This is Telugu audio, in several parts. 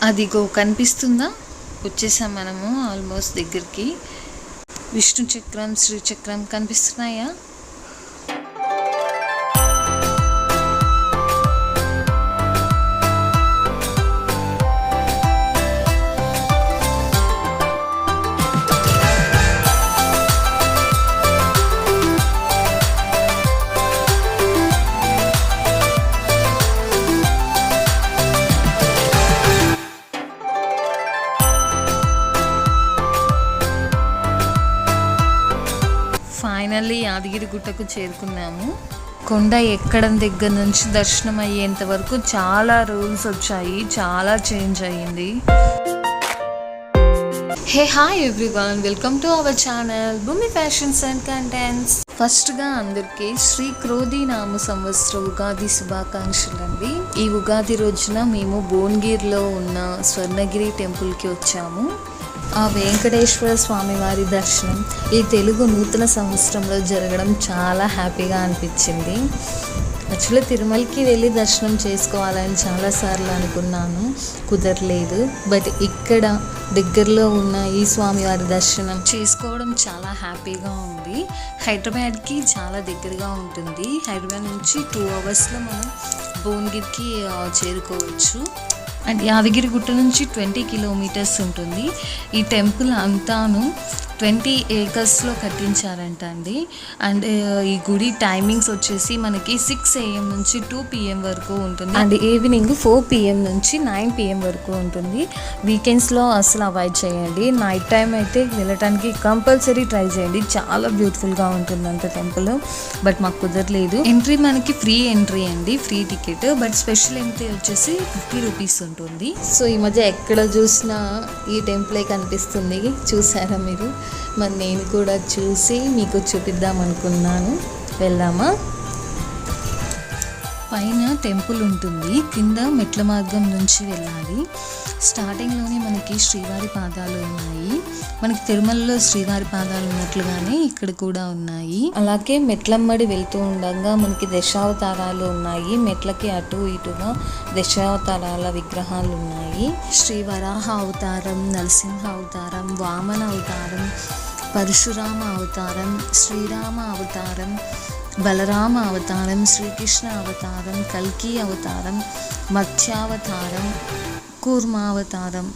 అదిగో కనిపిస్తుందా? వచ్చేసాం మనము ఆల్మోస్ట్ దగ్గరికి. విష్ణు చక్రం, శ్రీచక్రం కనిపిస్తున్నాయా? ఫైనల్లీ యాదగిరి గుట్టకు చేరుకున్నాము. కొండ ఎక్కడం దగ్గర నుంచి దర్శనం అయ్యేంత వరకు చాలా రూల్స్ వచ్చాయి, చాలా చేంజ్ అయ్యింది. Hey hi everyone, welcome to our channel భూమి ఫ్యాషన్స్ అండ్ కంటెంట్స్. ఫస్ట్గా అందరికీ శ్రీ క్రోధి నామ సంవత్సర ఉగాది శుభాకాంక్షలు అండి. ఈ ఉగాది రోజున మేము భువనగిరిలో ఉన్న స్వర్ణగిరి టెంపుల్కి వచ్చాము. ఆ వెంకటేశ్వర స్వామి వారి దర్శనం ఈ తెలుగు నూతన సంవత్సరంలో జరగడం చాలా హ్యాపీగా అనిపించింది. యాక్చువల్లీ తిరుమలకి వెళ్ళి దర్శనం చేసుకోవాలని చాలాసార్లు అనుకున్నాను, కుదరలేదు. బట్ ఇక్కడ దగ్గరలో ఉన్న ఈ స్వామి వారి దర్శనం చేసుకోవడం చాలా హ్యాపీగా ఉంది. హైదరాబాద్కి చాలా దగ్గరగా ఉంటుంది. హైదరాబాద్ నుంచి 2 అవర్స్లో మనం భువనగిరికి చేరుకోవచ్చు. అండ్ యాదగిరి గుట్ట నుంచి 20 కిలోమీటర్స్ ఉంటుంది. ఈ టెంపుల్ అంతాను 20 ఏకర్స్లో కట్టించారంట అండి. అండ్ ఈ గుడి టైమింగ్స్ వచ్చేసి మనకి 6 AM నుంచి 2 PM వరకు ఉంటుంది. అండ్ ఈవినింగ్ 4 PM నుంచి 9 PM వరకు ఉంటుంది. వీకెండ్స్లో అసలు అవాయిడ్ చేయండి. నైట్ టైం అయితే వెళ్ళటానికి కంపల్సరీ ట్రై చేయండి. చాలా బ్యూటిఫుల్గా ఉంటుందంట టెంపుల్. బట్ మాకు కుదరలేదు. ఎంట్రీ మనకి ఫ్రీ ఎంట్రీ అండి, free ticket. But special entry వచ్చేసి 50 రూపీస్ ఉంటుంది. సో ఈ మధ్య ఎక్కడ చూసినా ఈ టెంపులే కనిపిస్తుంది. చూసారా మీరు? మరి నేను కూడా చూసి మీకు చూపిద్దాం అనుకున్నాను. వెళ్దామా? పైన టెంపుల్ ఉంటుంది, కింద మెట్ల మార్గం నుంచి వెళ్ళాలి. స్టార్టింగ్లోనే మనకి శ్రీవారి పాదాలు ఉన్నాయి. మనకి తిరుమలలో శ్రీవారి పాదాలు ఉన్నట్లుగానే ఇక్కడ కూడా ఉన్నాయి. అలాగే మెట్లమ్మడి వెళ్తూ ఉండగా మనకి దశావతారాలు ఉన్నాయి. మెట్లకి అటు ఇటుగా దశావతారాల విగ్రహాలు ఉన్నాయి. శ్రీ వరాహ అవతారం, నరసింహ అవతారం, వామన అవతారం, పరశురామ అవతారం, శ్రీరామ అవతారం, బలరామ అవతారం, శ్రీకృష్ణ అవతారం, కల్కి అవతారం, మత్స్యావతారం, కూర్మావతారం.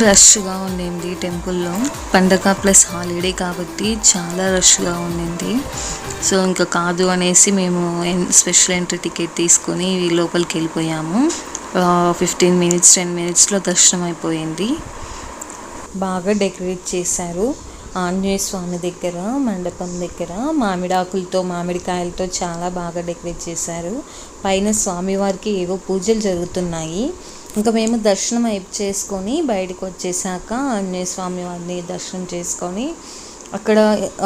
రష్గా ఉండింది టెంపుల్లో. పండగ ప్లస్ హాలిడే కాబట్టి చాలా రష్గా ఉండింది. సో ఇంకా కాదు అనేసి మేము స్పెషల్ ఎంట్రీ టికెట్ తీసుకొని లోపలికి వెళ్ళిపోయాము. 15 మినిట్స్ 10 మినిట్స్లో దర్శనం అయిపోయింది. బాగా డెకరేట్ చేశారు. ఆంజనేయ స్వామి దగ్గర, మండపం దగ్గర మామిడాకులతో, మామిడికాయలతో చాలా బాగా డెకరేట్ చేశారు. పైన స్వామివారికి ఏవో పూజలు జరుగుతున్నాయి. ఇంకా మేము దర్శనం చేసుకొని బయటకు వచ్చేసాక ఆంజనేయ స్వామి వారిని దర్శనం చేసుకొని అక్కడ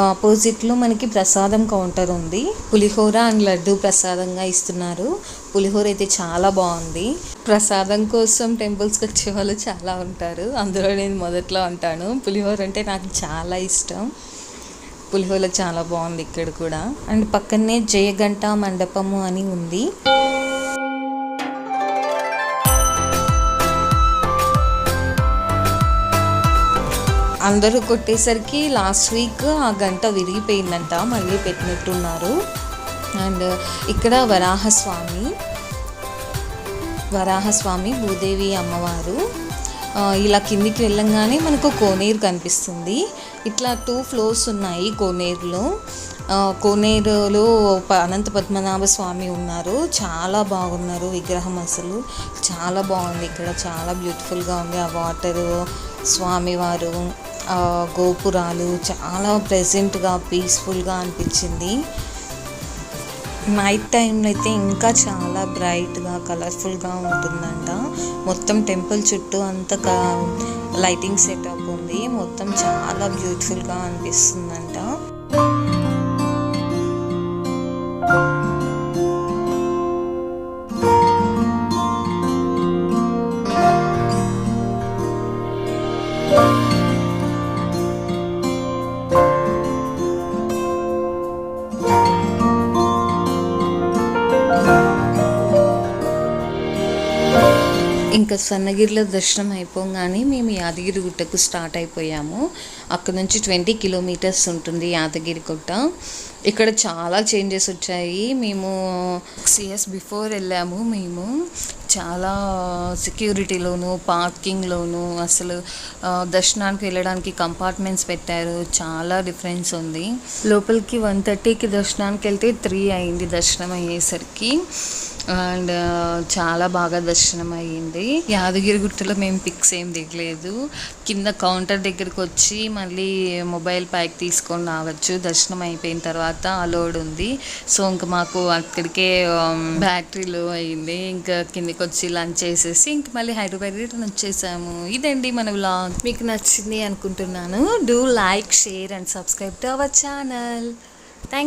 ఆపోజిట్లో మనకి ప్రసాదం కౌంటర్ ఉంది. పులిహోర అండ్ లడ్డు ప్రసాదంగా ఇస్తున్నారు. పులిహోర అయితే చాలా బాగుంది. ప్రసాదం కోసం టెంపుల్స్కి వచ్చే వాళ్ళు చాలా ఉంటారు. అందులో నేను మొదట్లో ఉంటాను. పులిహోర అంటే నాకు చాలా ఇష్టం. పులిహోర చాలా బాగుంది ఇక్కడ కూడా. అండ్ పక్కనే జయగంట మండపము అని ఉంది. అందరూ కొట్టేసరికి లాస్ట్ వీక్ ఆ గంట విరిగిపోయిందంట, మళ్ళీ పెట్టినట్టున్నారు. అండ్ ఇక్కడ వరాహస్వామి, భూదేవి అమ్మవారు. ఇలా కిందికి వెళ్ళంగానే మనకు కోనేరు కనిపిస్తుంది. ఇట్లా 2 ఫ్లోర్స్ ఉన్నాయి కోనేరులో. కోనేరులో అనంత పద్మనాభ స్వామి ఉన్నారు. చాలా బాగున్నారు విగ్రహం, అసలు చాలా బాగుంది. ఇక్కడ చాలా బ్యూటిఫుల్గా ఉంది. ఆ వాటరు, స్వామివారు, గోపురాలు చాలా ప్లెజెంట్గా, పీస్ఫుల్గా అనిపించింది. నైట్ టైంలో అయితే ఇంకా చాలా బ్రైట్గా, కలర్ఫుల్గా ఉంటుందంట. మొత్తం టెంపుల్ చుట్టూ అంతా లైటింగ్ సెటప్ ఉంది. మొత్తం చాలా బ్యూటిఫుల్గా అనిపిస్తుందంట. ఇంకా స్వర్ణగిరిలో దర్శనం అయిపోగానే మేము యాదగిరి గుట్టకు స్టార్ట్ అయిపోయాము. అక్కడ నుంచి 20 కిలోమీటర్స్ ఉంటుంది యాదగిరి గుట్ట. ఇక్కడ చాలా చేంజెస్ వచ్చాయి. మేము 6 ఇయర్స్ బిఫోర్ వెళ్ళాము. మేము చాలా సెక్యూరిటీలోను పార్కింగ్లోను అసలు దర్శనానికి వెళ్ళడానికి కంపార్ట్మెంట్స్ పెట్టారు. చాలా డిఫరెన్స్ ఉంది. లోపలికి 1:30కి దర్శనానికి వెళ్తే 3 అయింది దర్శనం అయ్యేసరికి. అండ్ చాలా బాగా దర్శనం అయ్యింది. యాదగిరి గుట్టలో మేము పిక్స్ ఏం దిగలేదు. కింద కౌంటర్ దగ్గరికి వచ్చి మళ్ళీ మొబైల్ పైకి తీసుకొని రావచ్చు. దర్శనం అయిపోయిన తర్వాత అలోడ్ ఉంది. సో ఇంకా మాకు అక్కడికే బ్యాటరీ లో అయింది. ఇంకా కిందకి వచ్చి లంచ్ చేసేసి ఇంక మళ్ళీ హైదరాబాద్ రిటర్న్ వచ్చేసాము. ఇదండి మన వ్లాగ్. మీకు నచ్చింది అనుకుంటున్నాను. Do like, share and subscribe to our channel. Thank